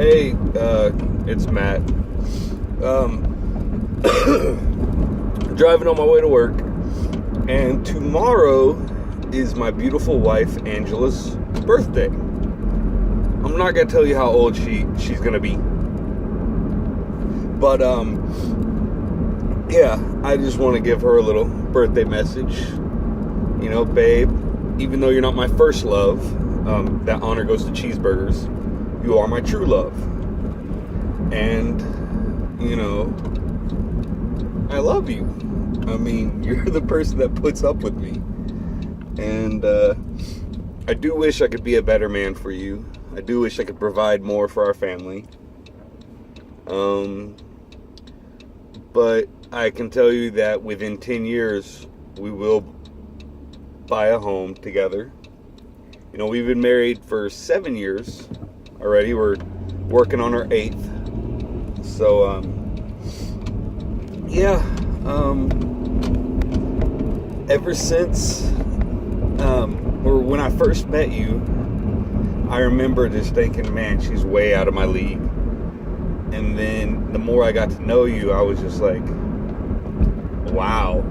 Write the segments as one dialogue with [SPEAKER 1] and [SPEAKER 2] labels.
[SPEAKER 1] Hey, it's Matt. Driving on my way to work, and tomorrow is my beautiful wife Angela's birthday. I'm not gonna tell you how old she's gonna be, but yeah, I just want to give her a little birthday message. You know, babe, even though you're not my first love, that honor goes to cheeseburgers. You are my true love. And, you know, I love you. I mean, you're the person that puts up with me. And I do wish I could be a better man for you. I do wish I could provide more for our family. But I can tell you that within 10 years, we will buy a home together. You know, we've been married for 7 years already. We're working on our 8th. So, yeah. Ever since, or when I first met you, I remember just thinking, man, she's way out of my league. And then the more I got to know you, I was just like, wow.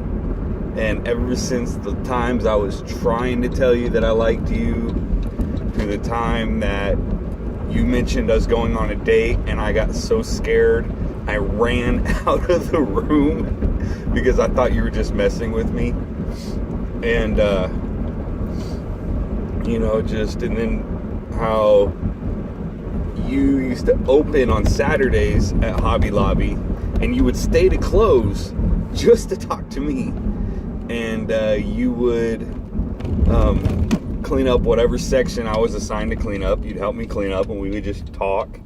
[SPEAKER 1] And ever since the times I was trying to tell you that I liked you, to the time that you mentioned us going on a date and I got so scared, I ran out of the room because I thought you were just messing with me. And, you know, and then how you used to open on Saturdays at Hobby Lobby and you would stay to close just to talk to me. And you would clean up whatever section I was assigned to clean up. You'd help me clean up and we would just talk.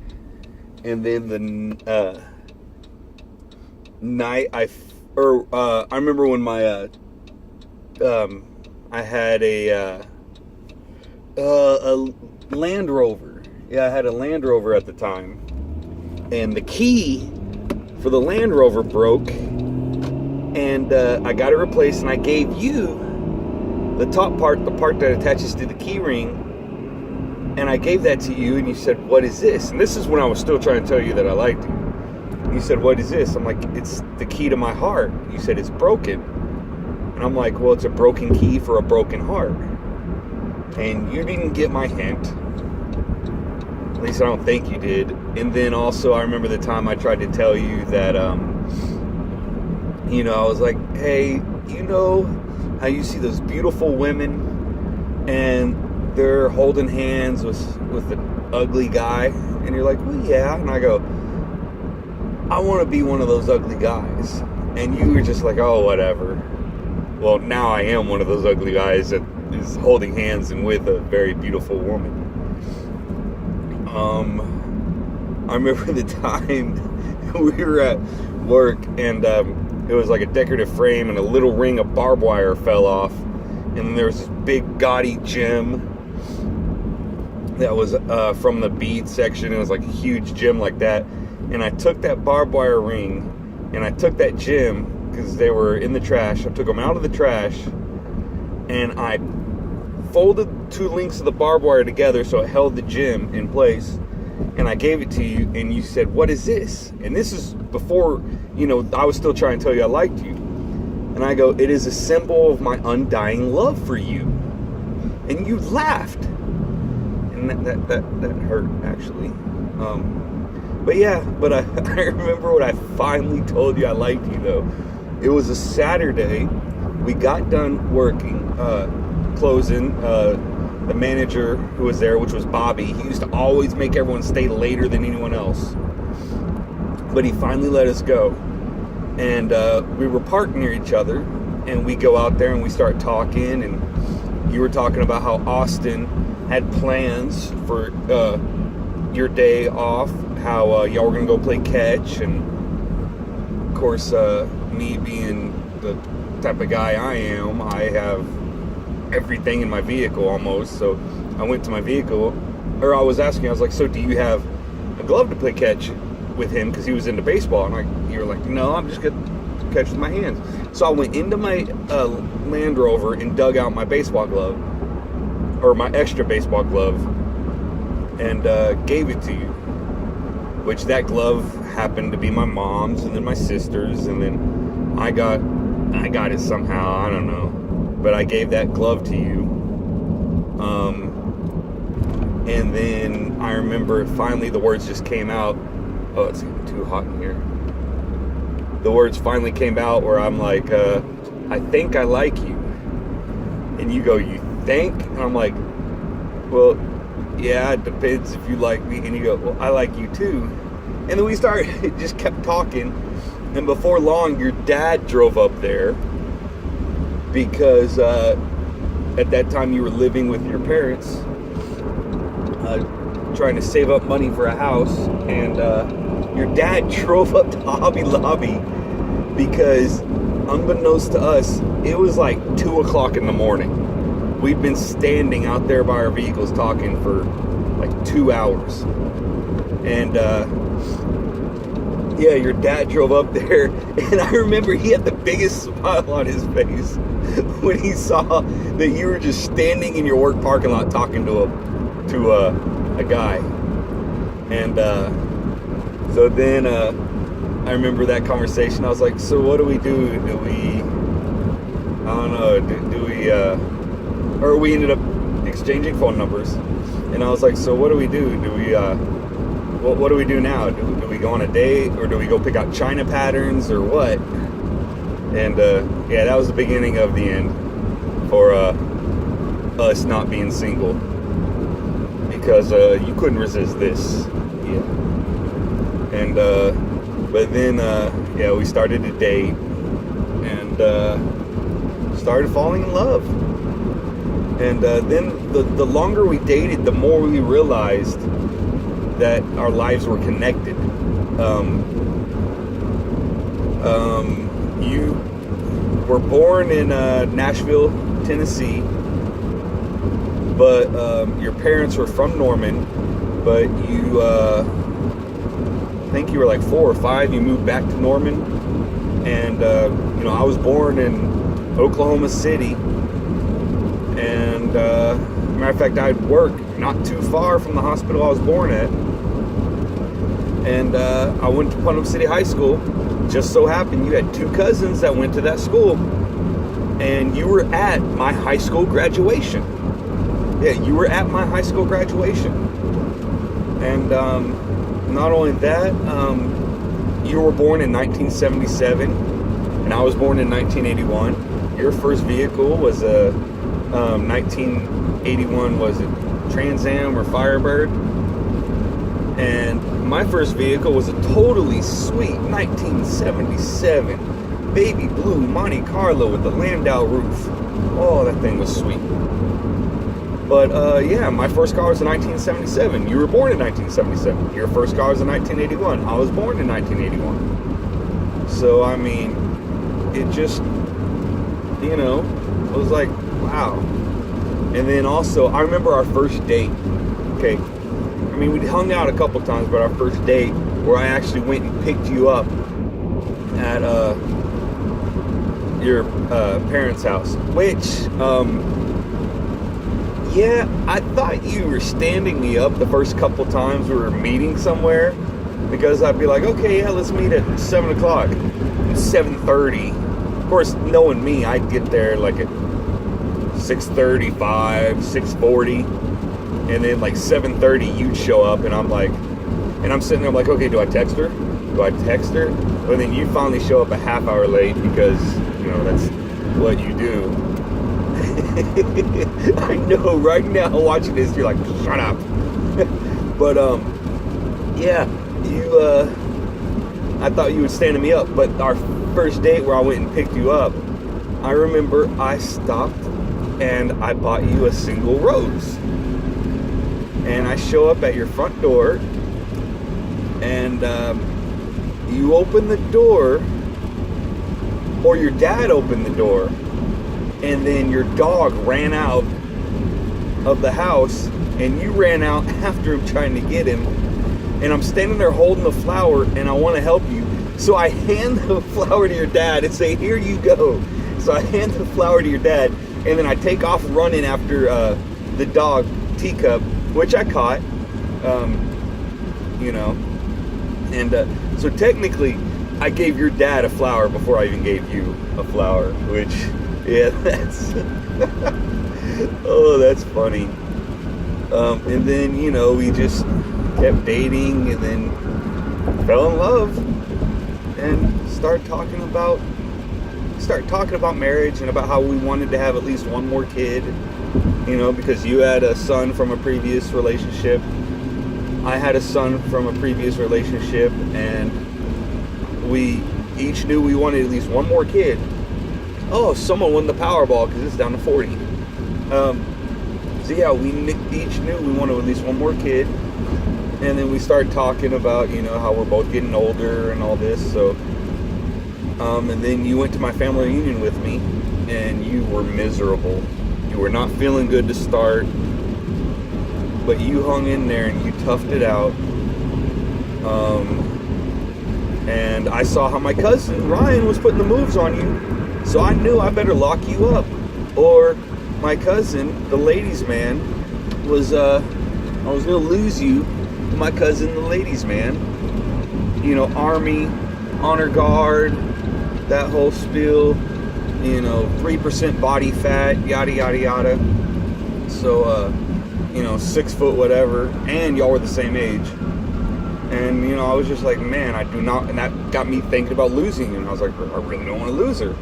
[SPEAKER 1] And then the night I remember when my I had a Land Rover. Yeah, I had a Land Rover at the time. And the key for the Land Rover broke. And I got it replaced, and I gave you the top part, the part that attaches to the key ring, and I gave that to you, and you said, what is this? And this is when I was still trying to tell you that I liked you. And you said, what is this? I'm like, it's the key to my heart. You said, it's broken. And I'm like, well, it's a broken key for a broken heart. And you didn't get my hint. At least I don't think you did. And then also, I remember the time I tried to tell you that, you know, I was like, hey, you know how you see those beautiful women and they're holding hands with an ugly guy? And you're like, well, yeah. And I go, I want to be one of those ugly guys. And you were just like, oh, whatever. Well, now I am one of those ugly guys that is holding hands and with a very beautiful woman. I remember the time we were at work and it was like a decorative frame and a little ring of barbed wire fell off. And then there was this big gaudy gem that was from the bead section. It was like a huge gem like that. And I took that barbed wire ring and I took that gem because they were in the trash. I took them out of the trash and I folded 2 links of the barbed wire together so it held the gem in place. And I gave it to you, and you said, what is this? And this is before, you know, I was still trying to tell you I liked you. And I go, it is a symbol of my undying love for you. And you laughed. And that hurt, actually. But yeah, I remember when I finally told you I liked you, though. It was a Saturday. We got done working, closing. The manager who was there, which was Bobby, he used to always make everyone stay later than anyone else. But he finally let us go. And we were parked near each other. And we go out there and we start talking. And you were talking about how Austin had plans for your day off. How y'all were going to go play catch. And, of course, me being the type of guy I am, I have everything in my vehicle almost. So I went to my vehicle, or I was asking, I was like, so do you have a glove to play catch with him? Because he was into baseball. And you were like, no, I'm just going to catch with my hands. So I went into my Land Rover and dug out my baseball glove, or my extra baseball glove, and gave it to you. which that glove happened to be my mom's and then my sister's, and then I got it somehow, I don't know, but I gave that glove to you. And then I remember finally the words just came out. Oh, it's getting too hot in here. The words finally came out where I'm like, I think I like you. And you go, you think? And I'm like, well, yeah, it depends if you like me. And you go, well, I like you too. And then we started, just kept talking. And before long, your dad drove up there because at that time you were living with your parents, trying to save up money for a house. And your dad drove up to Hobby Lobby because, unbeknownst to us, it was like 2 o'clock in the morning. We'd been standing out there by our vehicles talking for like 2 hours. And yeah, your dad drove up there, and I remember he had the biggest smile on his face when he saw that you were just standing in your work parking lot talking to a guy. And so then I remember that conversation. I was like, so what do we do? Do we, I don't know, do we, or we ended up exchanging phone numbers. And I was like, so what do we do? Do we, what do we do now? Do we go on a date, or do we go pick out China patterns, or what? And yeah, that was the beginning of the end for us not being single, because you couldn't resist this. Yeah. And but then yeah, we started to date and started falling in love. And then the longer we dated, the more we realized that our lives were connected. You were born in Nashville, Tennessee, but your parents were from Norman, but you, I think you were like 4 or 5, you moved back to Norman. And, you know, I was born in Oklahoma City. And, matter of fact, I'd work not too far from the hospital I was born at. And I went to Putnam City High School. Just so happened you had 2 cousins that went to that school. And you were at my high school graduation. Yeah, you were at my high school graduation. And not only that, you were born in 1977, and I was born in 1981. Your first vehicle was a 1981, was it Trans Am or Firebird? And my first vehicle was a totally sweet 1977 baby blue Monte Carlo with the Landau roof. Oh, that thing was sweet. But yeah, my first car was in 1977. You were born in 1977. Your first car was in 1981. I was born in 1981. So, I mean, it just, you know, it was like, wow. And then also, I remember our first date. Okay, I mean, we hung out a couple times, but our first date, where I actually went and picked you up at your parents' house, which, yeah, I thought you were standing me up the first couple times we were meeting somewhere, because I'd be like, okay, yeah, let's meet at 7 o'clock. It's 7:30. Of course, knowing me, I'd get there like at 6:35, 6:40, and then like 7:30 you'd show up, and I'm like, and I'm sitting there, I'm like, okay, do I text her? Do I text her? And then you finally show up a half hour late, because, you know, that's what you do. I know, right now watching this, you're like, shut up. But yeah, you I thought you were standing me up. But our first date where I went and picked you up, I remember I stopped and I bought you a single rose. And I show up at your front door, and you open the door, or your dad opened the door, and then your dog ran out of the house, and you ran out after him trying to get him. And I'm standing there holding the flower, and I want to help you. So I hand the flower to your dad and say, here you go. So I hand the flower to your dad, and then I take off running after the dog, Teacup, which I caught, you know. And so technically, I gave your dad a flower before I even gave you a flower, which, yeah, that's, oh, that's funny. And then, you know, we just kept dating and then fell in love and started talking about marriage and about how we wanted to have at least one more kid, you know, because you had a son from a previous relationship. I had a son from a previous relationship, and we each knew we wanted at least one more kid. Oh, someone won the Powerball because it's down to 40. So yeah, we each knew we wanted at least one more kid. And then we started talking about, you know, how we're both getting older and all this. So, and then you went to my family reunion with me, and you were miserable. You were not feeling good to start, but you hung in there and you toughed it out. And I saw how my cousin Ryan was putting the moves on you, so I knew I better lock you up, or my cousin, the ladies' man, I was gonna lose you to my cousin, the ladies' man. You know, Army, honor guard, that whole spiel. You know, 3% body fat, yada yada yada. So, you know, 6 foot whatever, and y'all were the same age. And, you know, I was just like, man, I do not, and that got me thinking about losing you. And I was like, I really don't want to lose her.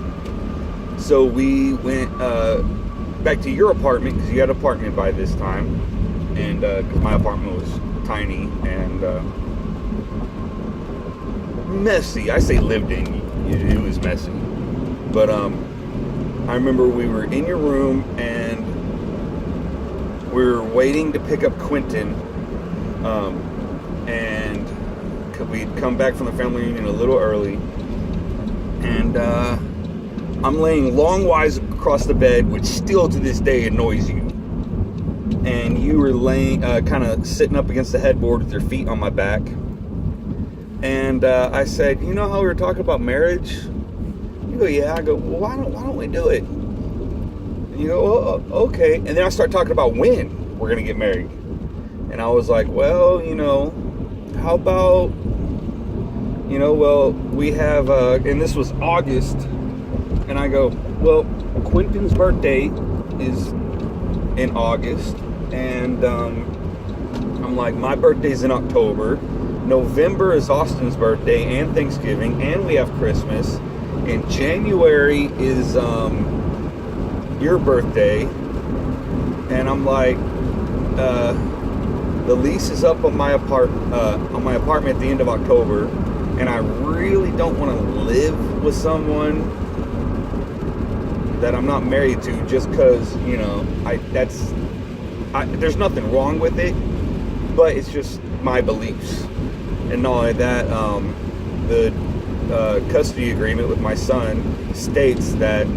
[SPEAKER 1] So we went back to your apartment, because you had an apartment by this time. And because my apartment was tiny and messy. I say lived in, it was messy. But I remember we were in your room and we were waiting to pick up Quentin, and we'd come back from the family reunion a little early, and I'm laying longwise across the bed, which still to this day annoys you, and you were laying kind of sitting up against the headboard with your feet on my back, and I said, you know how we were talking about marriage? You go, yeah. I go, well, why don't we do it? And you go, oh, okay. And then I start talking about when we're gonna get married. And I was like, well, you know, how about, you know, well, we have, and this was August. And I go, well, Quentin's birthday is in August. And I'm like, my birthday's in October. November is Austin's birthday and Thanksgiving, and we have Christmas. And January is your birthday. And I'm like, the lease is up on my apartment at the end of October, and I really don't want to live with someone that I'm not married to, just because, you know, there's nothing wrong with it, but it's just my beliefs. And not only that, the custody agreement with my son states that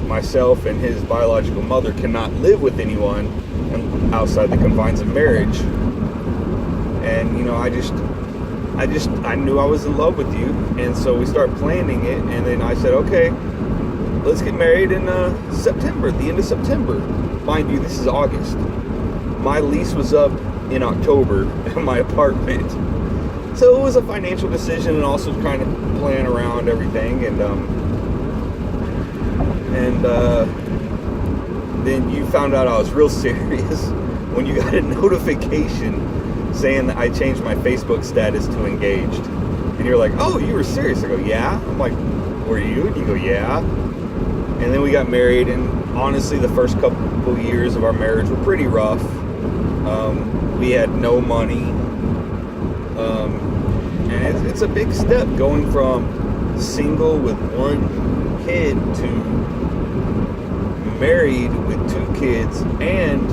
[SPEAKER 1] myself and his biological mother cannot live with anyone outside the confines of marriage. And, you know, I knew I was in love with you, and so we started planning it, and then I said, okay, let's get married in September, the end of September. Mind you, this is August. My lease was up in October in my apartment. So it was a financial decision, and also kind of playing around everything, and then you found out I was real serious when you got a notification saying that I changed my Facebook status to engaged. And you're like, oh, you were serious? I go, yeah. I'm like, were you? And you go, yeah. And then we got married, and honestly, the first couple years of our marriage were pretty rough. We had no money. And it's a big step going from single with one kid to married with 2 kids. And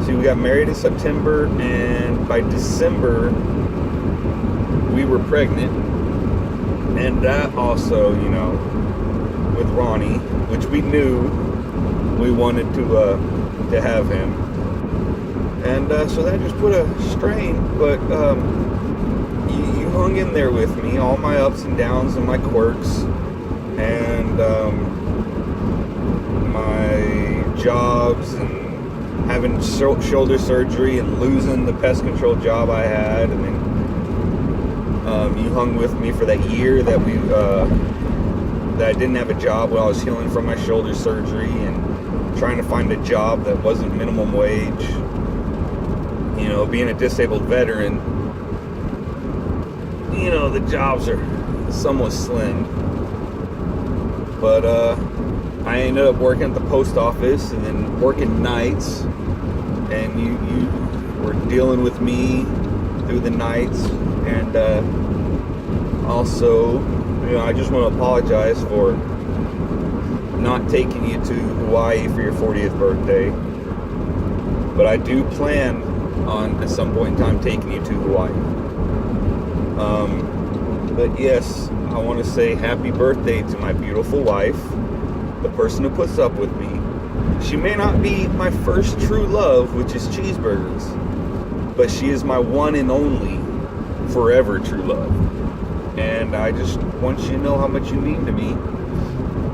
[SPEAKER 1] so we got married in September, and by December we were pregnant. And that also, you know, with Ronnie, which we knew we wanted to have him. And so that just put a strain, but you hung in there with me, all my ups and downs and my quirks, and my jobs and having shoulder surgery and losing the pest control job I had, and then you hung with me for that year that I didn't have a job while I was healing from my shoulder surgery and trying to find a job that wasn't minimum wage. You know, being a disabled veteran, you know, the jobs are somewhat slim. But I ended up working at the post office and then working nights, and you were dealing with me through the nights. And also, you know, I just want to apologize for not taking you to Hawaii for your 40th birthday, but I do plan on at some point in time taking you to Hawaii. But yes, I want to say happy birthday to my beautiful wife, the person who puts up with me. She may not be my first true love, which is cheeseburgers, but she is my one and only forever true love. And I just want you to know how much you mean to me.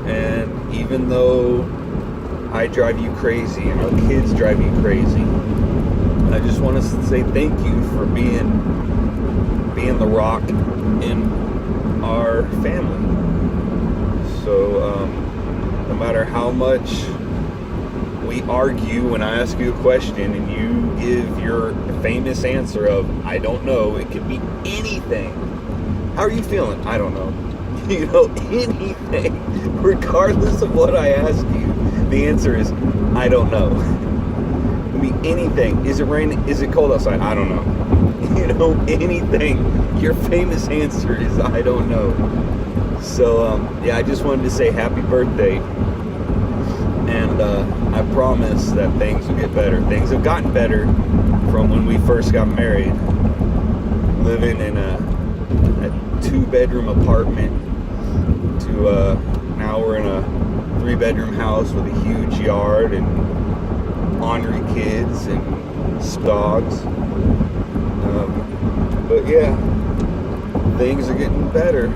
[SPEAKER 1] And even though I drive you crazy and our kids drive you crazy, I just want to say thank you for being the rock in our family. So no matter how much we argue when I ask you a question and you give your famous answer of I don't know, it could be anything. How are you feeling? I don't know. You know, anything, regardless of what I ask you, the answer is I don't know. It could be anything. Is it raining? Is it cold outside? I don't know. You know, anything. Your famous answer is I don't know. So yeah, I just wanted to say happy birthday, and I promise that things will get better. Things have gotten better from when we first got married, living in a 2-bedroom apartment to now we're in a 3-bedroom house with a huge yard and ornery kids and dogs. But yeah, things are getting better.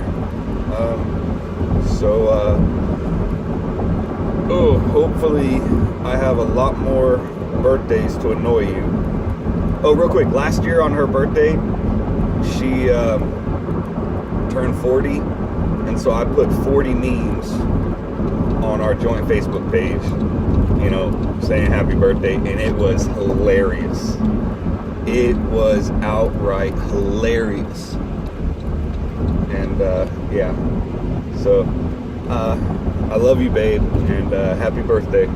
[SPEAKER 1] Hopefully I have a lot more birthdays to annoy you. Oh, real quick, last year on her birthday, she turned 40, and so I put 40 memes on our joint Facebook page, you know, saying happy birthday, and it was hilarious. It was outright hilarious. And yeah, so I love you, babe, and happy birthday.